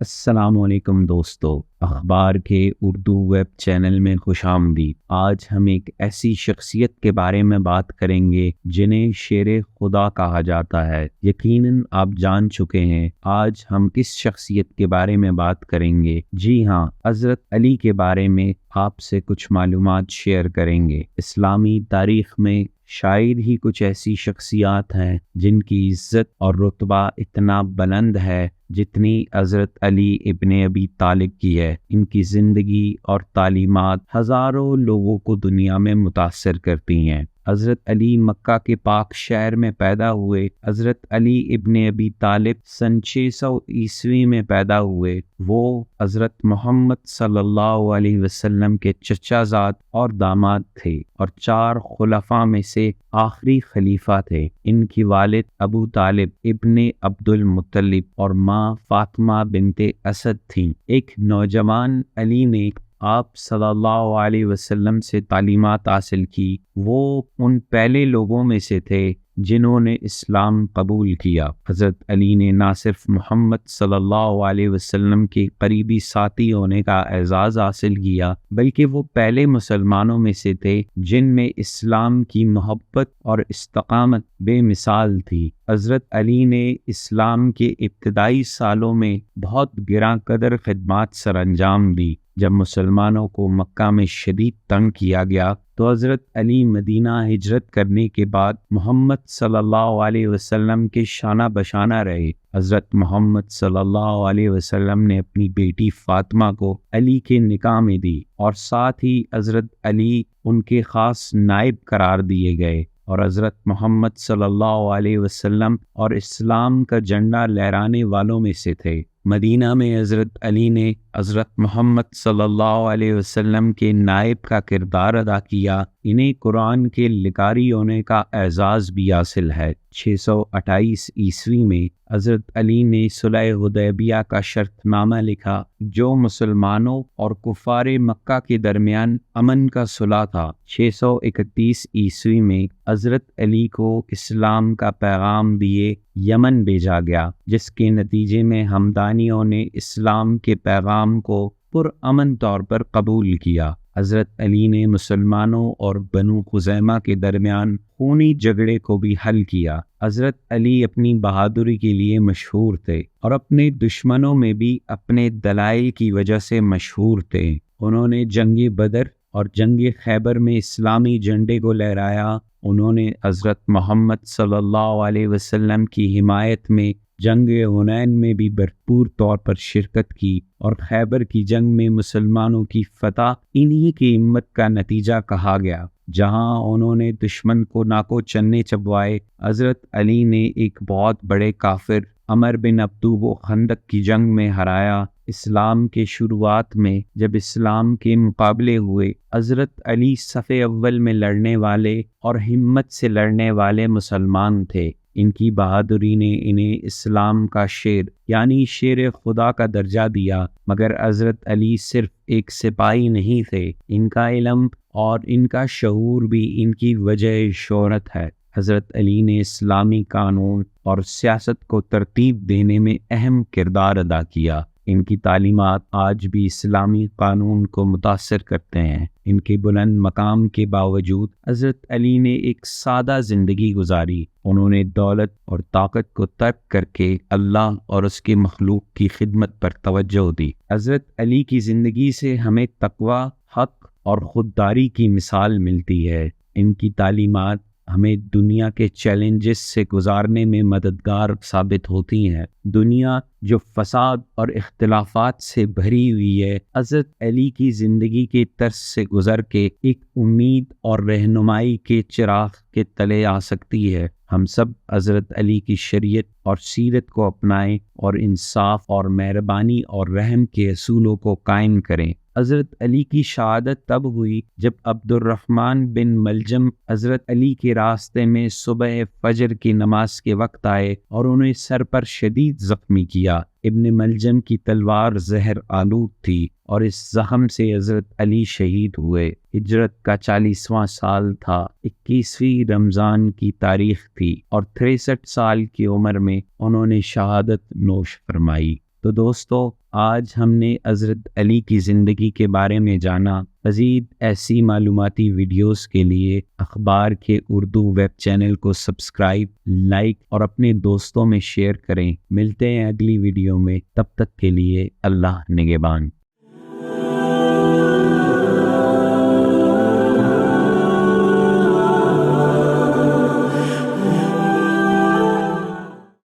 السلام علیکم دوستو، اخبار کے اردو ویب چینل میں خوش آمدید۔ آج ہم ایک ایسی شخصیت کے بارے میں بات کریں گے جنہیں شیر خدا کہا جاتا ہے۔ یقیناً آپ جان چکے ہیں آج ہم کس شخصیت کے بارے میں بات کریں گے۔ جی ہاں، حضرت علی کے بارے میں آپ سے کچھ معلومات شیئر کریں گے۔ اسلامی تاریخ میں شاید ہی کچھ ایسی شخصیات ہیں جن کی عزت اور رتبہ اتنا بلند ہے جتنی حضرت علی ابن ابی طالب کی ہے۔ ان کی زندگی اور تعلیمات ہزاروں لوگوں کو دنیا میں متاثر کرتی ہیں۔ حضرت علی مکہ کے پاک شہر میں پیدا ہوئے۔ حضرت علی ابن ابی طالب سن 600 عیسوی میں پیدا ہوئے۔ وہ حضرت محمد صلی اللہ علیہ وسلم کے چچا زاد اور داماد تھے اور 4 خلفاء میں سے آخری خلیفہ تھے۔ ان کی والد ابو طالب ابن عبد المطلب اور ماں فاطمہ بنت اسد تھیں۔ ایک نوجوان علی نے آپ صلی اللہ علیہ وسلم سے تعلیمات حاصل کی۔ وہ ان پہلے لوگوں میں سے تھے جنہوں نے اسلام قبول کیا۔ حضرت علی نے نہ صرف محمد صلی اللہ علیہ وسلم کے قریبی ساتھی ہونے کا اعزاز حاصل کیا بلکہ وہ پہلے مسلمانوں میں سے تھے جن میں اسلام کی محبت اور استقامت بے مثال تھی۔ حضرت علی نے اسلام کے ابتدائی سالوں میں بہت گراں قدر خدمات سر انجام دی۔ جب مسلمانوں کو مکہ میں شدید تنگ کیا گیا تو حضرت علی مدینہ ہجرت کرنے کے بعد محمد صلی اللہ علیہ وسلم کے شانہ بشانہ رہے۔ حضرت محمد صلی اللہ علیہ وسلم نے اپنی بیٹی فاطمہ کو علی کے نکاح میں دی اور ساتھ ہی حضرت علی ان کے خاص نائب قرار دیے گئے اور حضرت محمد صلی اللہ علیہ وسلم اور اسلام کا جھنڈا لہرانے والوں میں سے تھے۔ مدینہ میں حضرت علی نے حضرت محمد صلی اللہ علیہ وسلم کے نائب کا کردار ادا کیا۔ انہیں قرآن کے لکاری ہونے کا اعزاز بھی حاصل ہے۔ 628 عیسوی میں حضرت علی نے صلح حدیبیہ کا شرط نامہ لکھا جو مسلمانوں اور کفار مکہ کے درمیان امن کا صلح تھا۔ 631 عیسوی میں حضرت علی کو اسلام کا پیغام دیے یمن بھیجا گیا، جس کے نتیجے میں ہمدانیوں نے اسلام کے پیغام کو پرامن طور پر قبول کیا۔ حضرت علی نے مسلمانوں اور بنو خزیمہ کے درمیان خونی جھگڑے کو بھی حل کیا۔ حضرت علی اپنی بہادری کے لیے مشہور تھے اور اپنے دشمنوں میں بھی اپنے دلائل کی وجہ سے مشہور تھے۔ انہوں نے جنگ بدر اور جنگ خیبر میں اسلامی جھنڈے کو لہرایا۔ انہوں نے حضرت محمد صلی اللہ علیہ وسلم کی حمایت میں جنگ حنین میں بھی بھرپور طور پر شرکت کی اور خیبر کی جنگ میں مسلمانوں کی فتح انہی کی ہمت کا نتیجہ کہا گیا، جہاں انہوں نے دشمن کو ناکو چنے چبوائے۔ حضرت علی نے ایک بہت بڑے کافر عمر بن عبدو کو خندق کی جنگ میں ہرایا۔ اسلام کے شروعات میں جب اسلام کے مقابلے ہوئے، حضرت علی صف اول میں لڑنے والے اور ہمت سے لڑنے والے مسلمان تھے۔ ان کی بہادری نے انہیں اسلام کا شیر یعنی شیر خدا کا درجہ دیا، مگر حضرت علی صرف ایک سپاہی نہیں تھے، ان کا علم اور ان کا شعور بھی ان کی وجہ شہرت ہے۔ حضرت علی نے اسلامی قانون اور سیاست کو ترتیب دینے میں اہم کردار ادا کیا۔ ان کی تعلیمات آج بھی اسلامی قانون کو متاثر کرتے ہیں۔ ان کے بلند مقام کے باوجود حضرت علی نے ایک سادہ زندگی گزاری۔ انہوں نے دولت اور طاقت کو ترک کر کے اللہ اور اس کے مخلوق کی خدمت پر توجہ دی۔ حضرت علی کی زندگی سے ہمیں تقوی، حق اور خودداری کی مثال ملتی ہے۔ ان کی تعلیمات ہمیں دنیا کے چیلنجز سے گزارنے میں مددگار ثابت ہوتی ہیں۔ دنیا جو فساد اور اختلافات سے بھری ہوئی ہے، حضرت علی کی زندگی کے طرز سے گزر کے ایک امید اور رہنمائی کے چراغ کے تلے آ سکتی ہے۔ ہم سب حضرت علی کی شریعت اور سیرت کو اپنائیں اور انصاف اور مہربانی اور رحم کے اصولوں کو قائم کریں۔ حضرت علی کی شہادت تب ہوئی جب عبد الرحمن بن ملجم حضرت علی کے راستے میں صبح فجر کی نماز کے وقت آئے اور انہیں سر پر شدید زخمی کیا۔ ابن ملجم کی تلوار زہر آلود تھی اور اس زخم سے حضرت علی شہید ہوئے۔ ہجرت کا 40واں سال تھا۔ 21ویں رمضان کی تاریخ تھی اور 63 سال کی عمر میں انہوں نے شہادت نوش فرمائی۔ تو دوستو، آج ہم نے حضرت علی کی زندگی کے بارے میں جانا۔ مزید ایسی معلوماتی ویڈیوز کے لیے اخبار کے اردو ویب چینل کو سبسکرائب، لائک اور اپنے دوستوں میں شیئر کریں۔ ملتے ہیں اگلی ویڈیو میں، تب تک کے لیے اللہ نگہبان۔